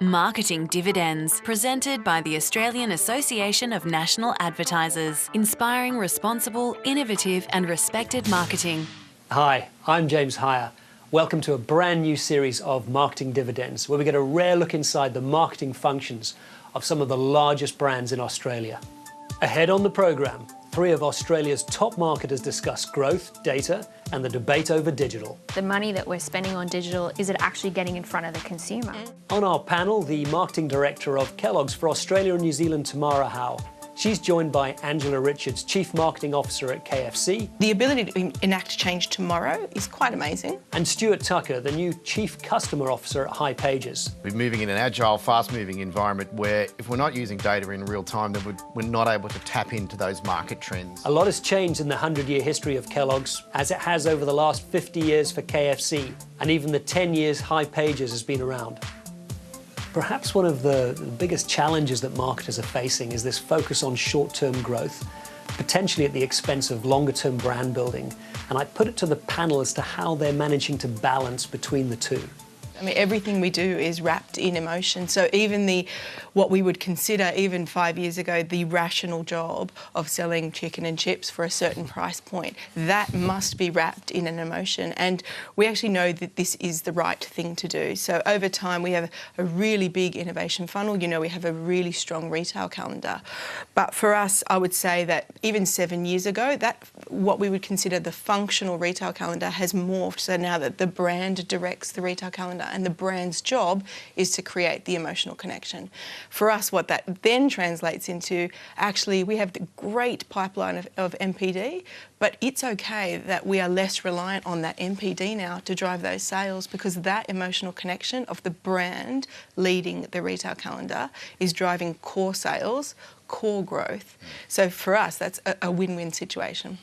Marketing Dividends, presented by the Australian Association of National Advertisers, inspiring responsible, innovative and respected marketing. Hi, I'm James Hier. Welcome to a brand new series of Marketing Dividends, where we get a rare look inside the marketing functions of some of the largest brands in Australia. Ahead on the programme, 3 of Australia's top marketers discuss growth, data and the debate over digital. The money that we're spending on digital, is it actually getting in front of the consumer? On our panel, the Marketing Director of Kellogg's for Australia and New Zealand, Tamara Howe. She's joined by Angela Richards, Chief Marketing Officer at KFC. The ability to enact change tomorrow is quite amazing. And Stuart Tucker, the new Chief Customer Officer at Hipages. We're moving in an agile, fast-moving environment where if we're not using data in real time, then we're not able to tap into those market trends. A lot has changed in the 100-year history of Kellogg's, as it has over the last 50 years for KFC, and even the 10 years Hipages has been around. Perhaps one of the biggest challenges that marketers are facing is this focus on short-term growth, potentially at the expense of longer-term brand building. And I put it to the panel as to how they're managing to balance between the two. I mean, everything we do is wrapped in emotion. So even what we would consider, even 5 years ago, the rational job of selling chicken and chips for a certain price point, that must be wrapped in an emotion. And we actually know that this is the right thing to do. So over time, we have a really big innovation funnel. You know, we have a really strong retail calendar. But for us, I would say that even 7 years ago, that what we would consider the functional retail calendar has morphed. So now that the brand directs the retail calendar, and the brand's job is to create the emotional connection. For us, what that then translates into, actually, we have the great pipeline of MPD, but it's okay that we are less reliant on that MPD now to drive those sales, because that emotional connection of the brand leading the retail calendar is driving core sales, core growth. So for us, that's a win-win situation.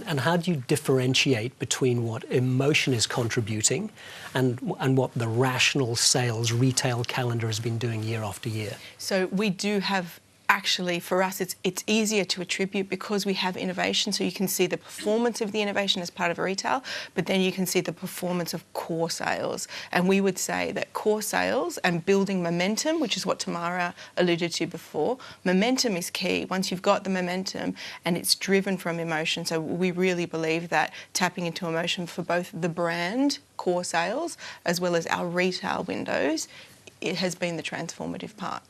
And how do you differentiate between what emotion is contributing and what the rational sales retail calendar has been doing year after year? So we do have, actually, for us, it's easier to attribute because we have innovation. So you can see the performance of the innovation as part of retail, but then you can see the performance of core sales. And we would say that core sales and building momentum, which is what Tamara alluded to before, momentum is key. Once you've got the momentum and it's driven from emotion. So we really believe that tapping into emotion for both the brand, core sales, as well as our retail windows, it has been the transformative part.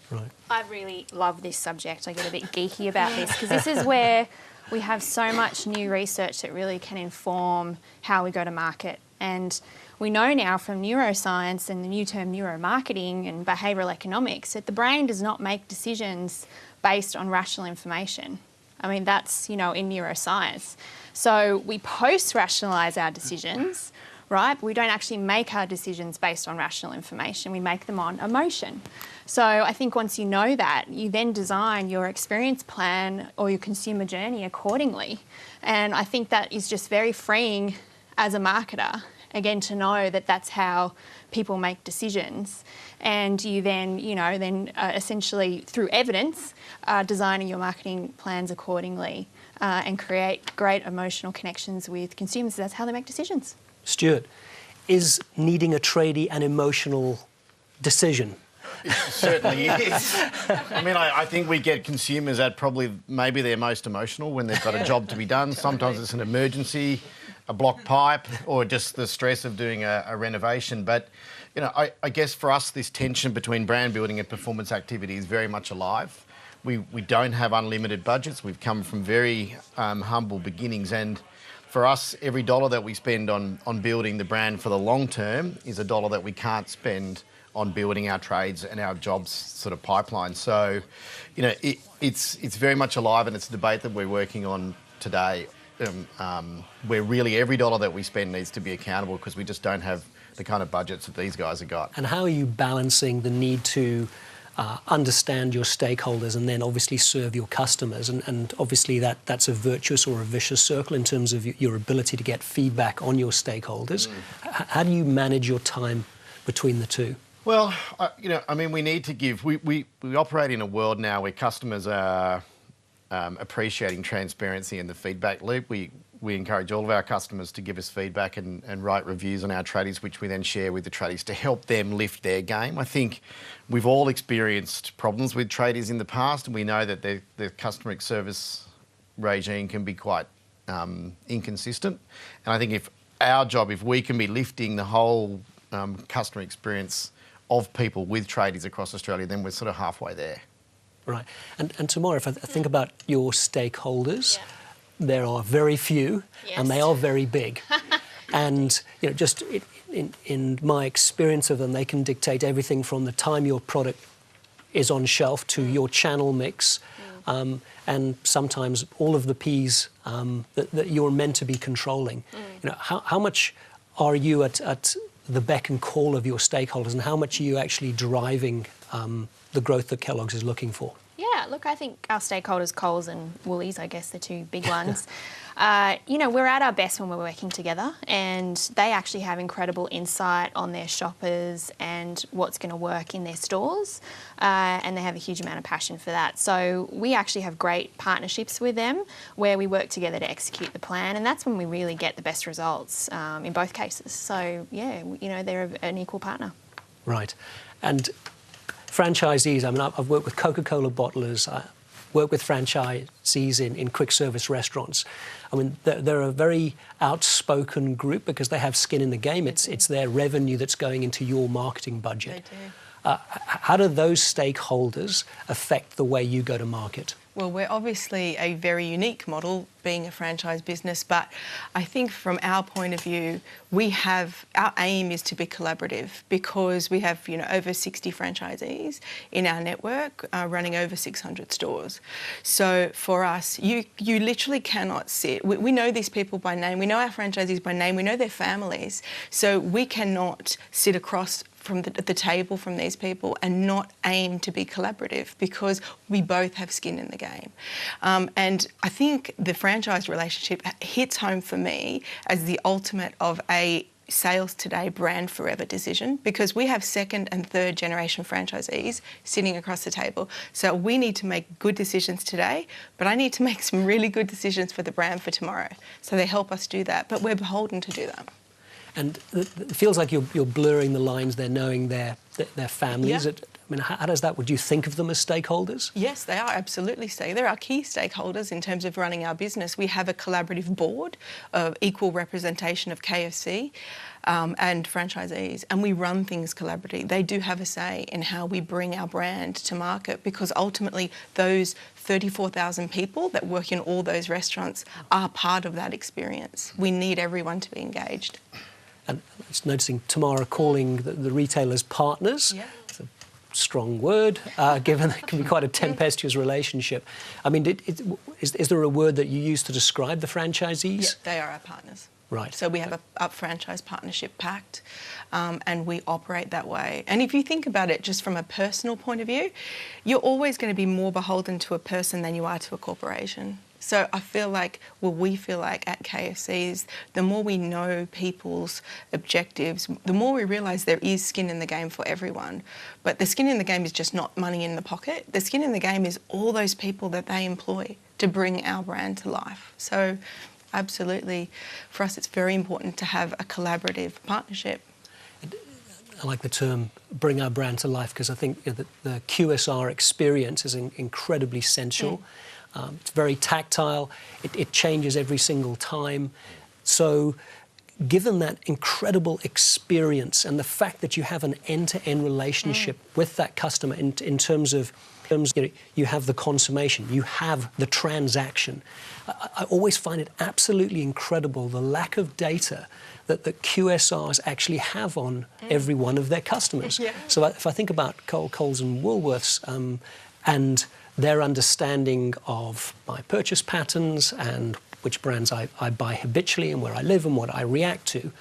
Right. I really love this subject. I get a bit geeky about this because this is where we have so much new research that really can inform how we go to market. And we know now from neuroscience and the new term neuromarketing and behavioural economics that the brain does not make decisions based on rational information. I mean, that's, in neuroscience. So we post-rationalise our decisions, right? But we don't actually make our decisions based on rational information. We make them on emotion. So I think once you know that, you then design your experience plan or your consumer journey accordingly. And I think that is just very freeing as a marketer, again, to know that that's how people make decisions. And you then, essentially through evidence, designing your marketing plans accordingly and create great emotional connections with consumers. That's how they make decisions. Stuart, is needing a tradie an emotional decision? It certainly is. I mean, I think we get consumers at probably maybe their most emotional when they've got a job to be done. Sometimes it's an emergency, a blocked pipe, or just the stress of doing a renovation. But, I guess for us, this tension between brand building and performance activity is very much alive. We don't have unlimited budgets. We've come from very humble beginnings, and for us, every dollar that we spend on building the brand for the long term is a dollar that we can't spend on building our trades and our jobs sort of pipeline. So, it's very much alive, and it's a debate that we're working on today, where really every dollar that we spend needs to be accountable because we just don't have the kind of budgets that these guys have got. And how are you balancing the need to understand your stakeholders and then obviously serve your customers? And obviously that's a virtuous or a vicious circle in terms of your ability to get feedback on your stakeholders. How do you manage your time between the two? Well, we need to give... We operate in a world now where customers are appreciating transparency in the feedback loop. We we encourage all of our customers to give us feedback and write reviews on our tradies, which we then share with the tradies to help them lift their game. I think we've all experienced problems with tradies in the past, and we know that the customer service regime can be quite inconsistent. And I think if we can be lifting the whole customer experience of people with tradies across Australia, then we're sort of halfway there. Right. And Tamara, if I think about your stakeholders, there are very few, and they are very big. And just in my experience of them, they can dictate everything from the time your product is on shelf to your channel mix, and sometimes all of the P's that you're meant to be controlling. How much are you at the beck and call of your stakeholders, and how much are you actually driving the growth that Kellogg's is looking for? Yeah, look, I think our stakeholders, Coles and Woolies, I guess the two big ones, we're at our best when we're working together, and they actually have incredible insight on their shoppers and what's going to work in their stores, and they have a huge amount of passion for that. So we actually have great partnerships with them where we work together to execute the plan, and that's when we really get the best results in both cases. So, yeah, they're an equal partner. Right. And franchisees, I mean, I've worked with Coca-Cola bottlers, I work with franchisees in quick service restaurants. I mean, they're a very outspoken group because they have skin in the game. It's their revenue that's going into your marketing budget. They do. How do those stakeholders affect the way you go to market? Well, we're obviously a very unique model being a franchise business, but I think from our point of view, our aim is to be collaborative because we have, over 60 franchisees in our network running over 600 stores. So for us, you literally cannot sit. We know these people by name. We know our franchisees by name. We know their families. So we cannot sit across from the table from these people and not aim to be collaborative because we both have skin in the game. And I think the franchise relationship hits home for me as the ultimate of a sales today, brand forever decision because we have second and third generation franchisees sitting across the table. So we need to make good decisions today, but I need to make some really good decisions for the brand for tomorrow. So they help us do that, but we're beholden to do that. And it feels like you're blurring the lines there, knowing their families. Yeah. I mean, how does that? Would you think of them as stakeholders? Yes, they are absolutely. They're our key stakeholders in terms of running our business. We have a collaborative board of equal representation of KFC and franchisees, and we run things collaboratively. They do have a say in how we bring our brand to market because ultimately those 34,000 people that work in all those restaurants are part of that experience. We need everyone to be engaged. And I was noticing Tamara calling the retailers partners. Yeah. It's a strong word, given it can be quite a tempestuous relationship. I mean, is there a word that you use to describe the franchisees? Yeah, they are our partners. Right. So we have a franchise partnership pact and we operate that way. And if you think about it just from a personal point of view, you're always going to be more beholden to a person than you are to a corporation. So we feel like at KFC's, the more we know people's objectives, the more we realise there is skin in the game for everyone. But the skin in the game is just not money in the pocket. The skin in the game is all those people that they employ to bring our brand to life. So absolutely, for us it's very important to have a collaborative partnership. I like the term bring our brand to life because I think that the QSR experience is incredibly sensual. It's very tactile. It changes every single time. So given that incredible experience and the fact that you have an end-to-end relationship with that customer in terms of you have the consummation, you have the transaction. I always find it absolutely incredible the lack of data that the QSRs actually have on every one of their customers. Yeah. So if I think about Coles and Woolworths and their understanding of my purchase patterns and which brands I buy habitually and where I live and what I react to.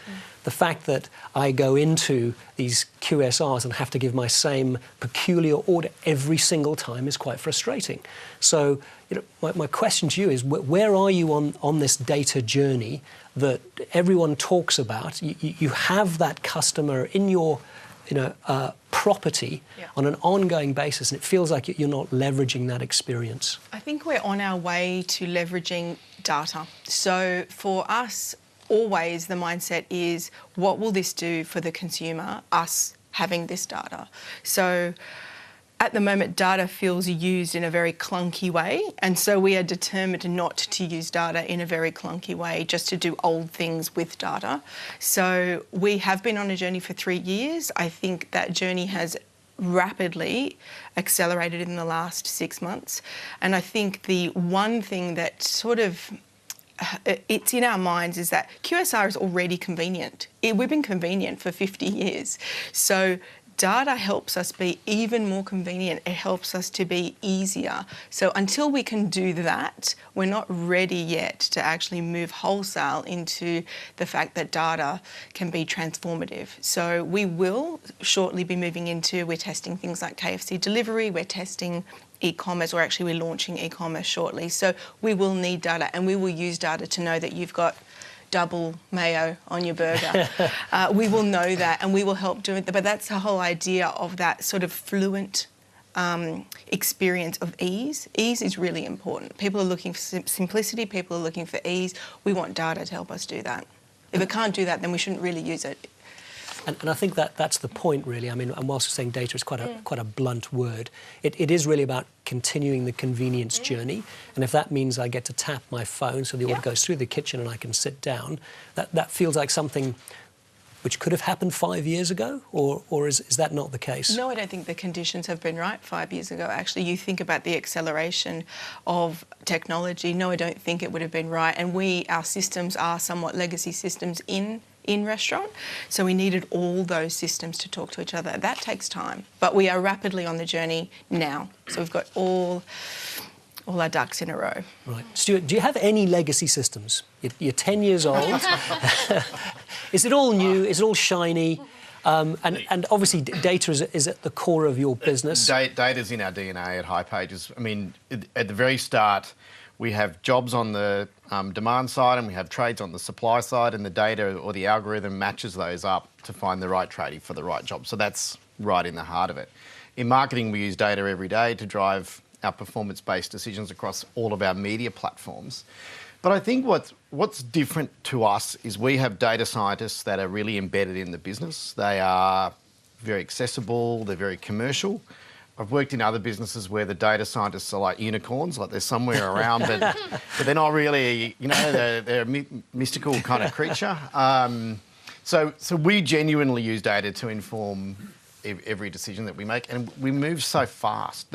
The fact that I go into these QSRs and have to give my same peculiar order every single time is quite frustrating. So, my question to you is, where are you on this data journey that everyone talks about? You have that customer in your property on an ongoing basis, and it feels like you're not leveraging that experience. I think we're on our way to leveraging data. So for us, always the mindset is, what will this do for the consumer, us having this data? So at the moment, data feels used in a very clunky way, and so we are determined not to use data in a very clunky way, just to do old things with data. So we have been on a journey for 3 years. I think that journey has rapidly accelerated in the last 6 months, and I think the one thing that sort of it's in our minds is that QSR is already convenient. We've been convenient for 50 years. So data helps us be even more convenient. It helps us to be easier. So until we can do that, we're not ready yet to actually move wholesale into the fact that data can be transformative. So we will shortly be moving into, we're testing things like KFC delivery, we're testing e-commerce, or actually we're launching e-commerce shortly. So we will need data, and we will use data to know that you've got double mayo on your burger. We will know that, and we will help do it. But that's the whole idea of that sort of fluent experience of ease. Ease is really important. People are looking for simplicity. People are looking for ease. We want data to help us do that. If it can't do that, then we shouldn't really use it. And I think that's the point, really. I mean, and whilst we're saying data is quite a blunt word, it is really about continuing the convenience journey. And if that means I get to tap my phone so the order goes through the kitchen and I can sit down, that feels like something which could have happened 5 years ago, or is that not the case? No, I don't think the conditions have been right 5 years ago. Actually, you think about the acceleration of technology. No, I don't think it would have been right. And our systems are somewhat legacy systems in restaurant, so we needed all those systems to talk to each other. That takes time, but we are rapidly on the journey now. So we've got all our ducks in a row. Right. Stuart, do you have any legacy systems? You're 10 years old. Is it all new? Is it all shiny? And obviously data is at the core of your business. Data's in our DNA at Hipages. I mean, at the very start, we have jobs on the demand side and we have trades on the supply side, and the data or the algorithm matches those up to find the right tradie for the right job. So that's right in the heart of it. In marketing, we use data every day to drive our performance-based decisions across all of our media platforms. But I think what's different to us is we have data scientists that are really embedded in the business. They are very accessible, they're very commercial. I've worked in other businesses where the data scientists are like unicorns, like they're somewhere around, but they're not really, they're a mystical kind of creature. So we genuinely use data to inform every decision that we make, and we move so fast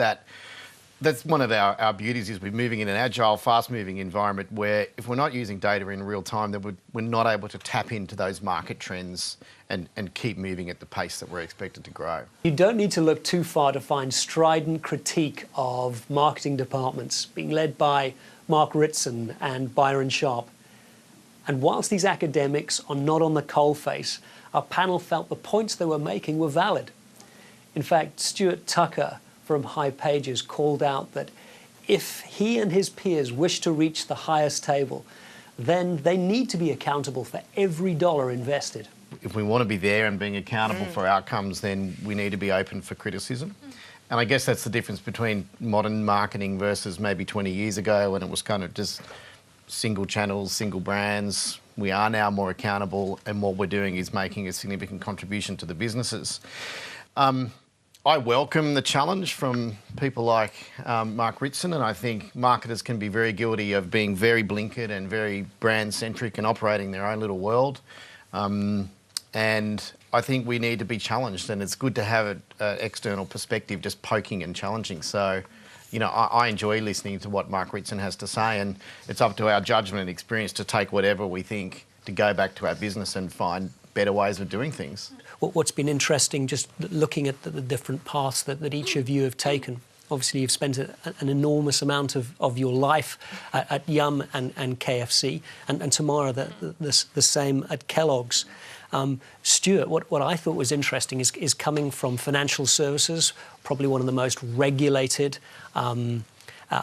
that's one of our beauties, is we're moving in an agile, fast-moving environment where if we're not using data in real time, then we're not able to tap into those market trends and keep moving at the pace that we're expected to grow. You don't need to look too far to find strident critique of marketing departments being led by Mark Ritson and Byron Sharp. And whilst these academics are not on the coalface, our panel felt the points they were making were valid. In fact, Stuart Tucker from Hipages called out that if he and his peers wish to reach the highest table, then they need to be accountable for every dollar invested. If we want to be there and being accountable for outcomes, then we need to be open for criticism. And I guess that's the difference between modern marketing versus maybe 20 years ago when it was kind of just single channels, single brands. We are now more accountable, and what we're doing is making a significant contribution to the businesses. I welcome the challenge from people like Mark Ritson, and I think marketers can be very guilty of being very blinkered and very brand-centric and operating their own little world. And I think we need to be challenged, and it's good to have an external perspective just poking and challenging. So, I enjoy listening to what Mark Ritson has to say, and it's up to our judgment and experience to take whatever we think to go back to our business and find better ways of doing things. What's been interesting, just looking at the different paths that each of you have taken. Obviously, you've spent an enormous amount of your life at Yum and KFC, and Tamara, the same at Kellogg's. Stuart, what I thought was interesting is coming from financial services, probably one of the most regulated,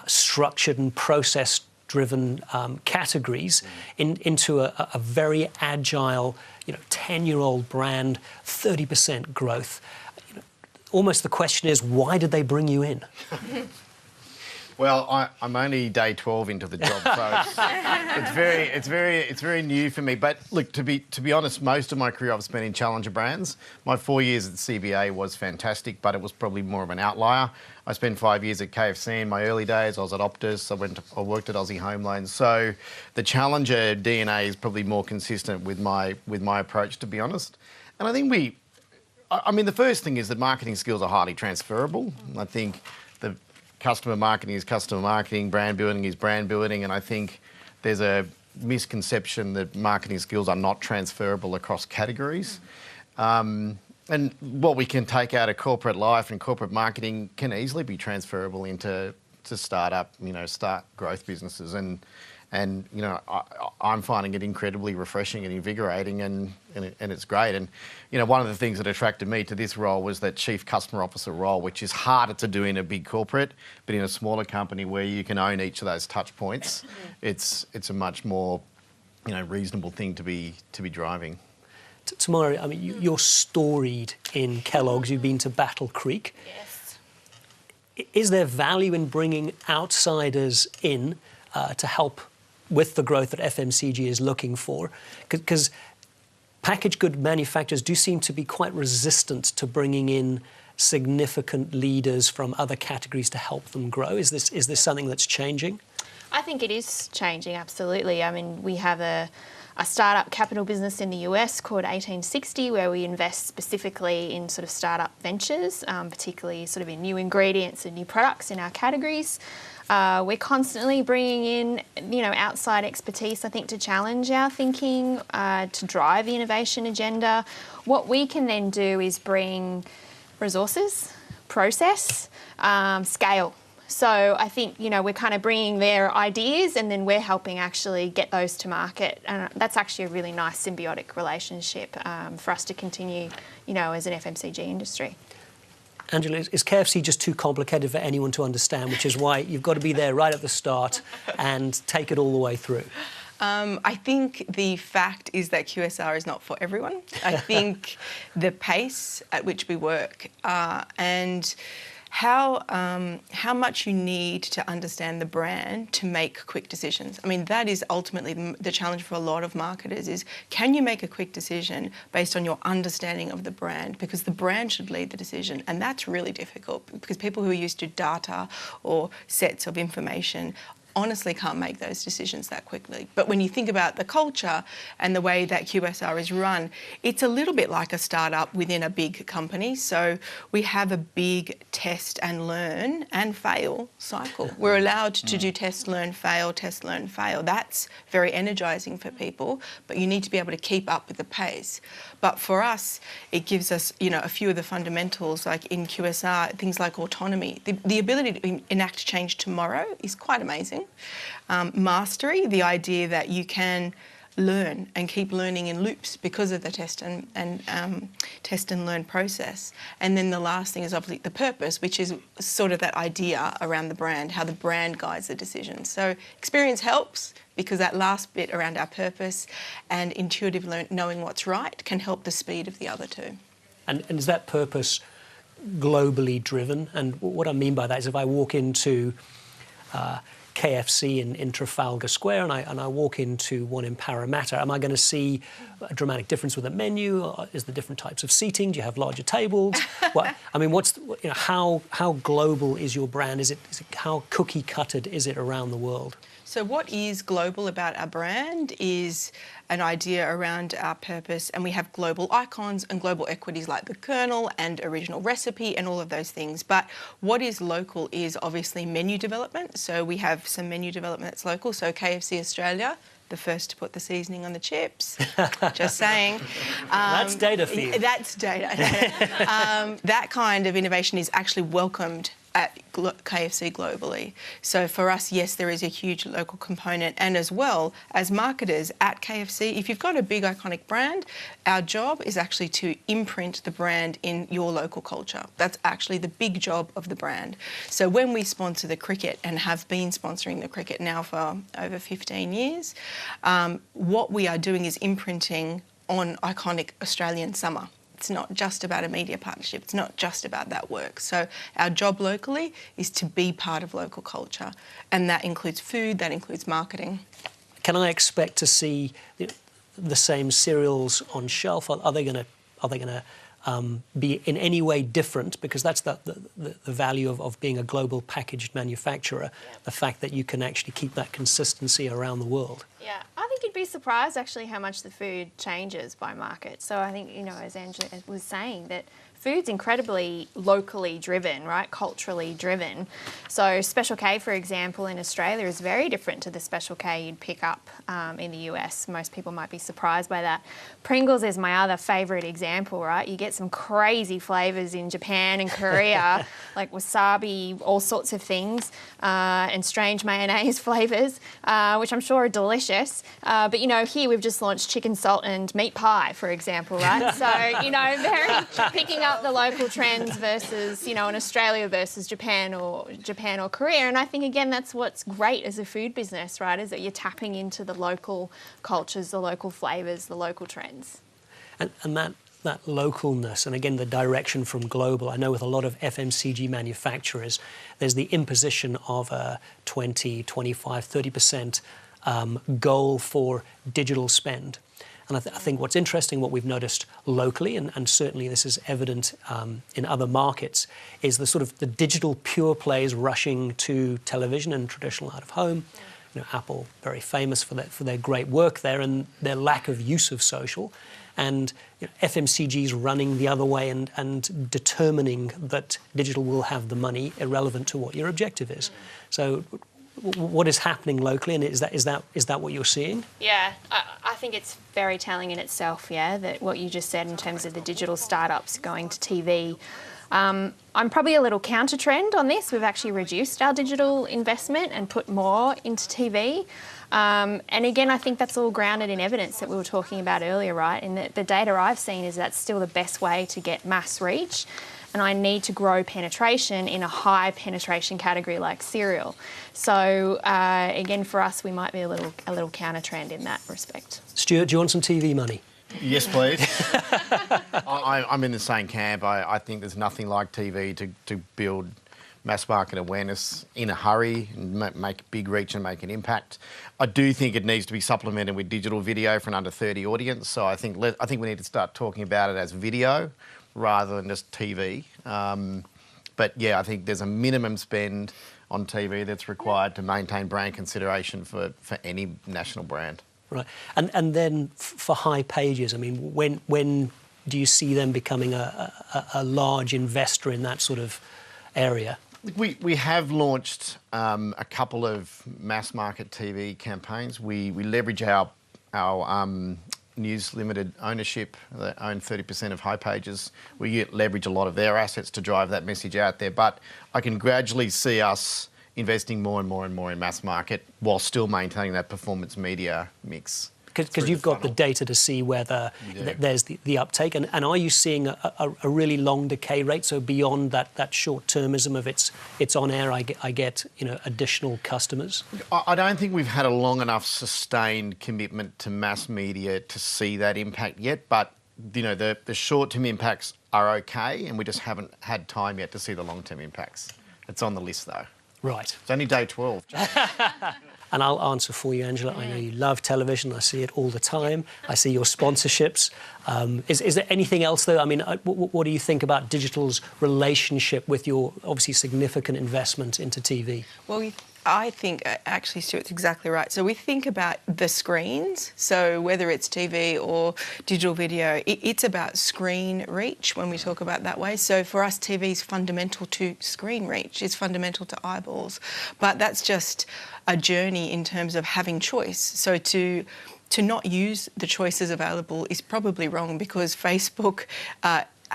structured and process driven categories into a very agile, 10-year-old brand, 30% growth. Almost the question is, why did they bring you in? Well, I'm only day 12 into the job, so it's very new for me. But look, to be honest, most of my career I've spent in challenger brands. My 4 years at CBA was fantastic, but it was probably more of an outlier. I spent 5 years at KFC in my early days. I was at Optus. I worked at Aussie Home Loans. So the challenger DNA is probably more consistent with my approach, to be honest. And I think the first thing is that marketing skills are highly transferable. I think the customer marketing is customer marketing, brand building is brand building, and I think there's a misconception that marketing skills are not transferable across categories. And what we can take out of corporate life and corporate marketing can easily be transferable into start growth businesses. And I'm finding it incredibly refreshing and invigorating, and it's great. And one of the things that attracted me to this role was that Chief Customer Officer role, which is harder to do in a big corporate, but in a smaller company where you can own each of those touch points, it's a much more reasonable thing to be driving. Tamara, you're storied in Kellogg's. You've been to Battle Creek. Yes. Is there value in bringing outsiders in to help with the growth that FMCG is looking for? Because packaged good manufacturers do seem to be quite resistant to bringing in significant leaders from other categories to help them grow. Is this something that's changing? I think it is changing, absolutely. We have a startup capital business in the US called 1860, where we invest specifically in sort of startup ventures, particularly sort of in new ingredients and new products in our categories. We're constantly bringing in, outside expertise, I think, to challenge our thinking, to drive the innovation agenda. What we can then do is bring resources, process, scale. So I think, we're kind of bringing their ideas and then we're helping actually get those to market. And that's actually a really nice symbiotic relationship for us to continue, as an FMCG industry. Angela, is KFC just too complicated for anyone to understand, which is why you've got to be there right at the start and take it all the way through? I think the fact is that QSR is not for everyone. I think the pace at which we work and how much you need to understand the brand to make quick decisions. That is ultimately the challenge for a lot of marketers is, can you make a quick decision based on your understanding of the brand? Because the brand should lead the decision, and that's really difficult because people who are used to data or sets of information honestly can't make those decisions that quickly. But when you think about the culture and the way that QSR is run, it's a little bit like a startup within a big company. So we have a big test and learn and fail cycle. We're allowed to do test, learn, fail, test, learn, fail. That's very energising for people, but you need to be able to keep up with the pace. But for us, it gives us, a few of the fundamentals, like in QSR, things like autonomy. The ability to enact change tomorrow is quite amazing. Mastery, the idea that you can learn and keep learning in loops because of the test and learn process. And then the last thing is obviously the purpose, which is sort of that idea around the brand, how the brand guides the decision. So experience helps because that last bit around our purpose and intuitive knowing what's right can help the speed of the other two. And is that purpose globally driven? And what I mean by that is if I walk into KFC in Trafalgar Square and I walk into one in Parramatta, am I going to see a dramatic difference with the menu? Is there different types of seating? Do you have larger tables? How global is your brand? Is it how cookie cuttered is it around the world? So what is global about our brand is an idea around our purpose, and we have global icons and global equities like the kernel and original recipe and all of those things. But what is local is obviously menu development. So we have some menu development that's local. So KFC Australia, the first to put the seasoning on the chips. Just saying. That's data for you. That's data. That kind of innovation is actually welcomed at KFC globally. So for us, yes, there is a huge local component, and as well as marketers at KFC, if you've got a big iconic brand, our job is actually to imprint the brand in your local culture. That's actually the big job of the brand. So when we sponsor the cricket and have been sponsoring the cricket now for over 15 years, what we are doing is imprinting on iconic Australian summer. It's not just about a media partnership. It's not just about that work. So our job locally is to be part of local culture, and that includes food, that includes marketing. Can I expect to see the same cereals on shelf? Are they going to be in any way different? Because that's the value of being a global packaged manufacturer, the fact that you can actually keep that consistency around the world. Yeah, I think you'd be surprised actually how much the food changes by market. So I think, you know, as Angela was saying, that food's incredibly locally driven, right? Culturally driven. So Special K, for example, in Australia is very different to the Special K you'd pick up in the US. Most people might be surprised by that. Pringles is my other favourite example, right? You get some crazy flavours in Japan and Korea, like wasabi, all sorts of things, and strange mayonnaise flavours, which I'm sure are delicious. But, you know, here we've just launched chicken salt and meat pie, for example, right? So, you know, very picking up the local trends versus, you know, in Australia versus Japan or Korea. And I think, again, that's what's great as a food business, right, is that you're tapping into the local cultures, the local flavours, the local trends. And that localness, and again, the direction from global. I know with a lot of FMCG manufacturers, there's the imposition of a 20, 25, 30% goal for digital spend. And I think what's interesting, what we've noticed locally, and certainly this is evident in other markets, is the sort of the digital pure plays rushing to television and traditional out of home. You know, Apple, very famous for their great work there and their lack of use of social. And you know, FMCG's running the other way and determining that digital will have the money irrelevant to what your objective is. So what is happening locally, and is that what you're seeing? Yeah, I think it's very telling in itself, yeah, that what you just said in terms of the digital startups going to TV. I'm probably a little counter trend on this. We've actually reduced our digital investment and put more into TV. And again, I think that's all grounded in evidence that we were talking about earlier, right? And the data I've seen is that's still the best way to get mass reach. And I need to grow penetration in a high penetration category like cereal. So again, for us, we might be a little counter trend in that respect. Stuart, do you want some TV money? Yes, please. I'm in the same camp. I think there's nothing like TV to build mass market awareness in a hurry and make big reach and make an impact. I do think it needs to be supplemented with digital video for an under 30 audience. So I think we need to start talking about it as video rather than just TV. But yeah, I think there's a minimum spend on TV that's required to maintain brand consideration for any national brand. Right, and then for Hipages, I mean, when do you see them becoming a large investor in that sort of area? We have launched a couple of mass market TV campaigns. We leverage our News Limited ownership. They own 30% of Hipages. We leverage a lot of their assets to drive that message out there. But I can gradually see us investing more and more and more in mass market while still maintaining that performance media mix. Because you've got the data to see whether there's the uptake. And are you seeing a really long decay rate? So beyond that short-termism of it's on air, I get additional customers? I don't think we've had a long enough sustained commitment to mass media to see that impact yet. But, the short-term impacts are okay, and we just haven't had time yet to see the long-term impacts. It's on the list, though. Right. It's only day 12. And I'll answer for you, Angela. I know you love television. I see it all the time. I see your sponsorships. Is there anything else, though? I mean, what do you think about digital's relationship with your obviously significant investment into TV? Well, I think, actually, Stuart's exactly right. So we think about the screens. So whether it's TV or digital video, it's about screen reach when we talk about that way. So for us, TV is fundamental to screen reach. It's fundamental to eyeballs. But that's just a journey in terms of having choice. So to not use the choices available is probably wrong, because Facebook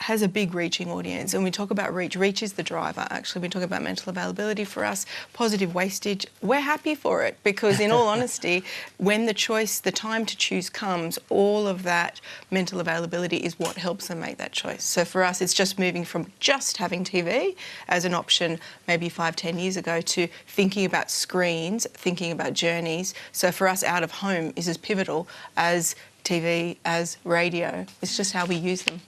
has a big reaching audience. And we talk about reach is the driver. Actually, we talk about mental availability for us, positive wastage. We're happy for it because, in all honesty, when the time to choose comes, all of that mental availability is what helps them make that choice. So for us, it's just moving from just having TV as an option maybe 5-10 years ago to thinking about screens, thinking about journeys. So for us, out of home is as pivotal as TV, as radio. It's just how we use them.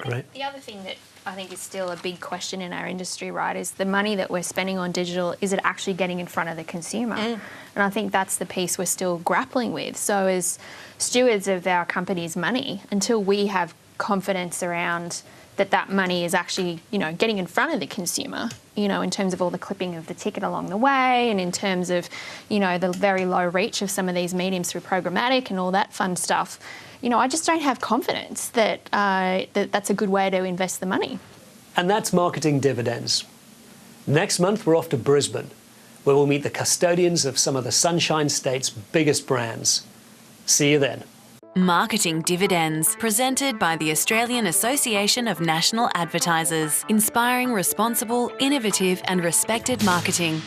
Right. The other thing that I think is still a big question in our industry, right, is the money that we're spending on digital, is it actually getting in front of the consumer? And I think that's the piece we're still grappling with. So as stewards of our company's money, until we have confidence around that money is actually, getting in front of the consumer, in terms of all the clipping of the ticket along the way and in terms of, the very low reach of some of these mediums through programmatic and all that fun stuff, I just don't have confidence that that's a good way to invest the money. And that's marketing dividends. Next month, we're off to Brisbane, where we'll meet the custodians of some of the Sunshine State's biggest brands. See you then. Marketing Dividends, presented by the Australian Association of National Advertisers, inspiring responsible, innovative and respected marketing.